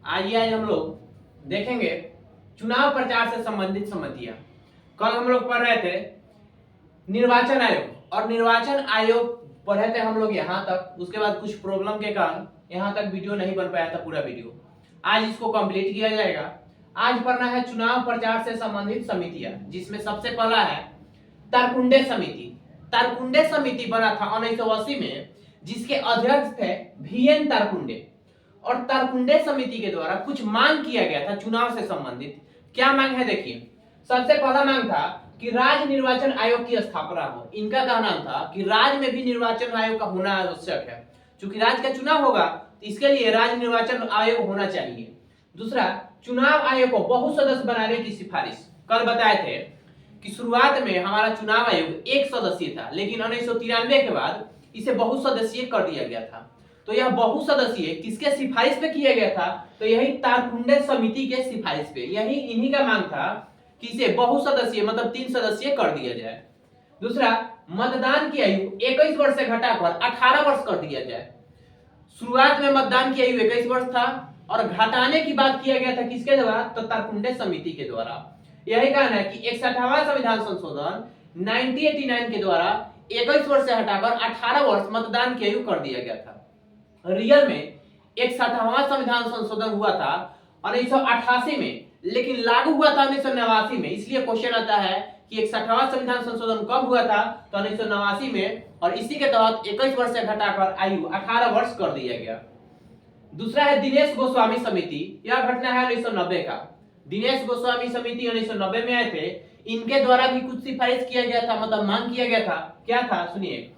आज हम लोग देखेंगे चुनाव प्रचार से संबंधित सम्मतियां। कल हम लोग पढ़ रहे थे निर्वाचन आयोग, और निर्वाचन आयोग पढ़े थे हम लोग यहाँ तक। उसके बाद कुछ प्रॉब्लम के कारण यहाँ तक वीडियो नहीं बन पाया था पूरा वीडियो। आज इसको कंप्लीट किया जाएगा। आज पढ़ना है चुनाव प्रचार से संबंधित समितियां, जिसमें सबसे पहला है तारकुंडे समिति। तारकुंडे समिति बना था 1980 में, जिसके अध्यक्ष थे VN तारकुंडे। और तारकुंडे समिति के द्वारा कुछ मांग किया गया था चुनाव से संबंधित। क्या मांग है देखिए। सबसे पहला मांग था कि राज्य निर्वाचन आयोग की स्थापना हो। इनका कहना था कि राज्य में भी निर्वाचन आयोग का होना आवश्यक है, क्योंकि राज्य का चुनाव होगा तो इसके लिए राज्य निर्वाचन आयोग होना चाहिए। दूसरा, चुनाव आयोग को बहुसदस्य बनाने की सिफारिश। कल बताए थे कि शुरुआत में हमारा चुनाव आयोग एक सदस्यीय था, लेकिन 1993 के बाद इसे बहुसदस्यीय कर दिया गया था। तो यह बहुसदस्यीय किसके सिफारिश पे किया गया था? तो यही तारकुंडे समिति के सिफारिश पे। यही इन्हीं का मांग था कि इसे बहुसदस्यीय मतलब 3 सदस्यीय कर दिया जाए। दूसरा, मतदान की आयु 21 वर्ष से घटाकर 18 वर्ष कर दिया जाए। शुरुआत में मतदान की आयु 21 वर्ष था और घटाने की बात किया गया था किसके द्वारा? तो तारकुंडे समिति के द्वारा। यही कारण है कि 61वां संविधान संशोधन 1989 के द्वारा 21 वर्ष से हटाकर 18 वर्ष मतदान की आयु कर दिया गया था। रियल में 61वां संविधान संशोधन हुआ था 1988 में, लेकिन लागू हुआ था 1989 में। इसलिए क्वेश्चन आता है कि 61वां संविधान संशोधन कब हुआ था? तो 1989 में, और इसी के तहत 21 वर्ष से घटाकर आयु 18 वर्ष कर दिया गया। दूसरा है दिनेश गोस्वामी समिति। यह घटना है 1990 का। दिनेश गोस्वामी समिति 1990 में आए थे। इनके द्वारा भी कुछ सिफारिश किया गया था, मतलब मांग किया गया था। क्या था सुनिए।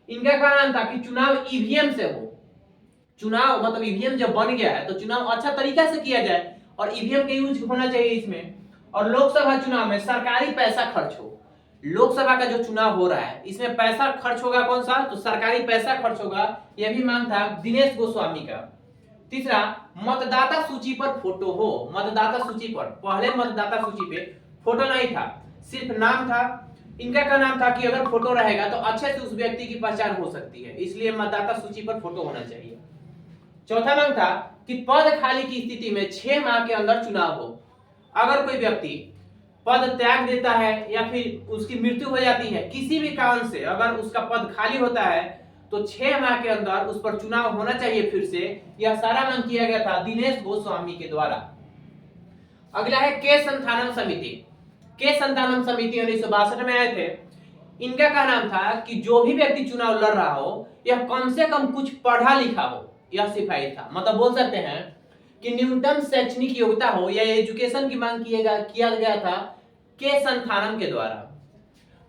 इनका कहना था कि चुनाव ईवीएम से हो। चुनाव मतलब ईवीएम जब बन गया है तो चुनाव अच्छा तरीका से किया जाए, और ईवीएम का यूज होना चाहिए इसमें। और लोकसभा चुनाव में सरकारी पैसा खर्च हो। लोकसभा का जो चुनाव हो रहा है इसमें पैसा खर्च होगा कौन सा? तो सरकारी पैसा खर्च होगा। यह भी मांग था दिनेश गोस्वामी का। तीसरा, मतदाता सूची पर फोटो हो। मतदाता सूची पर, पहले मतदाता सूची पे फोटो नहीं था, सिर्फ नाम था। इनका क्या नाम था कि अगर फोटो रहेगा तो अच्छे से उस व्यक्ति की पहचान हो सकती है, इसलिए मतदाता सूची पर फोटो होना चाहिए। चौथा मांग था कि पद खाली की स्थिति में 6 माह के अंदर चुनाव हो। अगर कोई व्यक्ति पद त्याग देता है या फिर उसकी मृत्यु हो जाती है किसी भी कारण से, अगर उसका पद खाली होता है तो 6 माह के अंदर उस पर चुनाव होना चाहिए फिर से। यह सारा मांग किया गया था दिनेश गोस्वामी के द्वारा। अगला है के संथानम समिति। के संथानम समिति 1962 में आए थे। इनका क्या नाम था कि जो भी व्यक्ति चुनाव लड़ रहा हो यह कम से कम कुछ पढ़ा लिखा हो। यह सिफारिश था, मतलब बोल सकते हैं कि न्यूनतम शैक्षणिक योग्यता हो या एजुकेशन की मांग किया गया था के संथानम के द्वारा।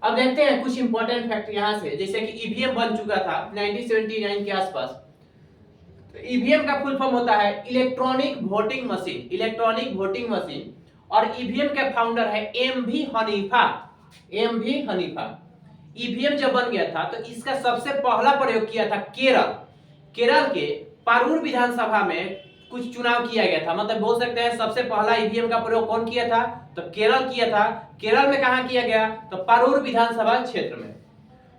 अब देखते हैं कुछ इंपॉर्टेंट फैक्ट यहां से, जैसे कि ईवीएम बन चुका था 1979 के आसपास। तो ईवीएम का फुल फॉर्म होता है electronic voting machine. Electronic voting machine. और ईवीएम के फाउंडर है MV Hanifa. MV Hanifa. EVM जब बन गया था तो इसका सबसे पहला प्रयोग किया था केरल के पारूर विधानसभा में कुछ चुनाव किया गया था। मतलब बोल सकते हैं सबसे पहला ईवीएम का प्रयोग कौन किया था? तो केरल किया था। केरल में कहां किया गया? तो पारूर विधानसभा क्षेत्र में।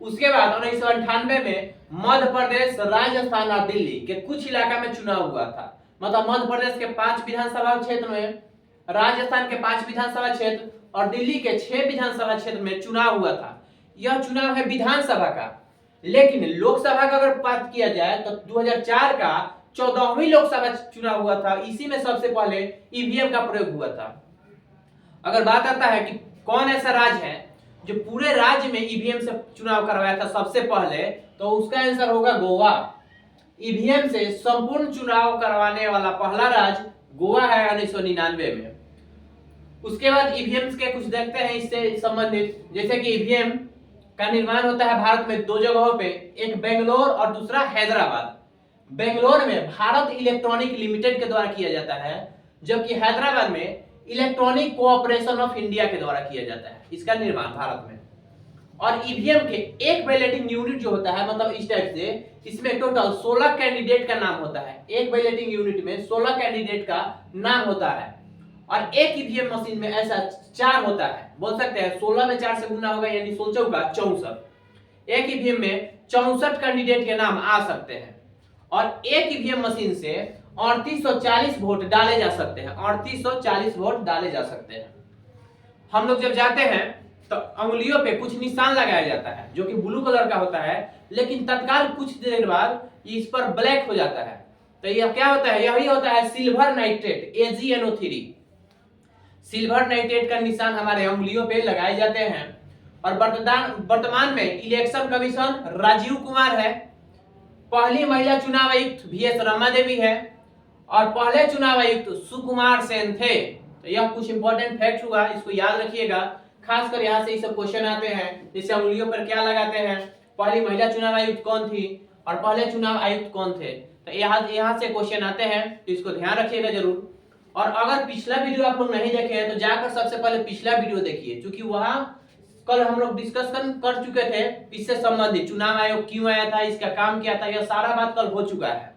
उसके बाद 1998 में मध्य प्रदेश, राजस्थान और दिल्ली के कुछ इलाका में चुनाव हुआ था। मतलब मध्य प्रदेश के 5 विधानसभा क्षेत्र में, राजस्थान के 5 विधानसभा क्षेत्र और दिल्ली के 6 विधानसभा क्षेत्र में चुनाव हुआ था। यह चुनाव है विधानसभा का। लेकिन लोकसभा का अगर बात किया जाए तो 2004 का 14वीं लोकसभा चुनाव हुआ था। इसी में सबसे पहले ईवीएम का प्रयोग हुआ था। अगर बात आता है कि कौन ऐसा राज्य है जो पूरे राज्य में ईवीएम से चुनाव करवाया था सबसे पहले, तो उसका आंसर होगा गोवा। ईवीएम से संपूर्ण चुनाव करवाने वाला पहला राज्य गोवा है 1999 में। उसके बाद ईवीएम के कुछ देखते हैं इससे संबंधित, जैसे कि ईवीएम का निर्माण होता है भारत में 2 जगहों पे, एक बेंगलोर और दूसरा हैदराबाद। बेंगलोर में भारत इलेक्ट्रॉनिक लिमिटेड के द्वारा किया जाता है, जबकि हैदराबाद में इलेक्ट्रॉनिक कोऑपरेशन ऑफ इंडिया के द्वारा किया जाता है इसका निर्माण भारत में। और ईवीएम के एक बैलेटिंग यूनिट जो होता है, मतलब इस टाइप से, इसमें टोटल 16 कैंडिडेट का नाम होता है। एक बैलेटिंग यूनिट में 16 कैंडिडेट का नाम होता है। और एक ईवीएम मशीन में ऐसा 4 होता है। बोल सकते हैं 16 में 4 से गुना होगा, यानी 16 चौका 64। एक ईवीएम में 64 कैंडिडेट के नाम आ सकते हैं। और एक ईवीएम मशीन से 3840 वोट डाले जा सकते हैं, 3840 वोट डाले जा सकते हैं। हम लोग जब जाते हैं तो अंगुलियों पे कुछ निशान लगाया जाता है जो कि ब्लू कलर का होता है, लेकिन तत्काल कुछ देर बाद इस पर ब्लैक हो जाता है। तो यह क्या होता है, यही होता है silver nitrate, AgNO3। Silver nitrate का निशान हमारे अंगुलियों पे लगाए जाते हैं। और वर्तमान में इलेक्शन कमीशन राजीव कुमार है, पहली महिला चुनाव आयुक्त VS रमा देवी है, और पहले चुनाव आयुक्त सुकुमार सेन थे। तो यह कुछ इंपॉर्टेंट फैक्ट हुआ, इसको याद रखिएगा। खासकर यहाँ से ये सब क्वेश्चन आते हैं, जैसे अंगुलियों पर क्या लगाते हैं, पहली महिला चुनाव आयुक्त कौन थी और पहले चुनाव आयुक्त कौन थे। तो यहाँ से क्वेश्चन आते हैं, तो इसको ध्यान रखिएगा जरूर। और अगर पिछला वीडियो आप लोग नहीं देखे हैं तो जाकर सबसे पहले पिछला वीडियो देखिए, क्योंकि वहां कल हम लोग डिस्कशन कर चुके थे इससे संबंधित, चुनाव आयोग क्यों आया था, इसका काम क्या था, यह सारा बात कल हो चुका है।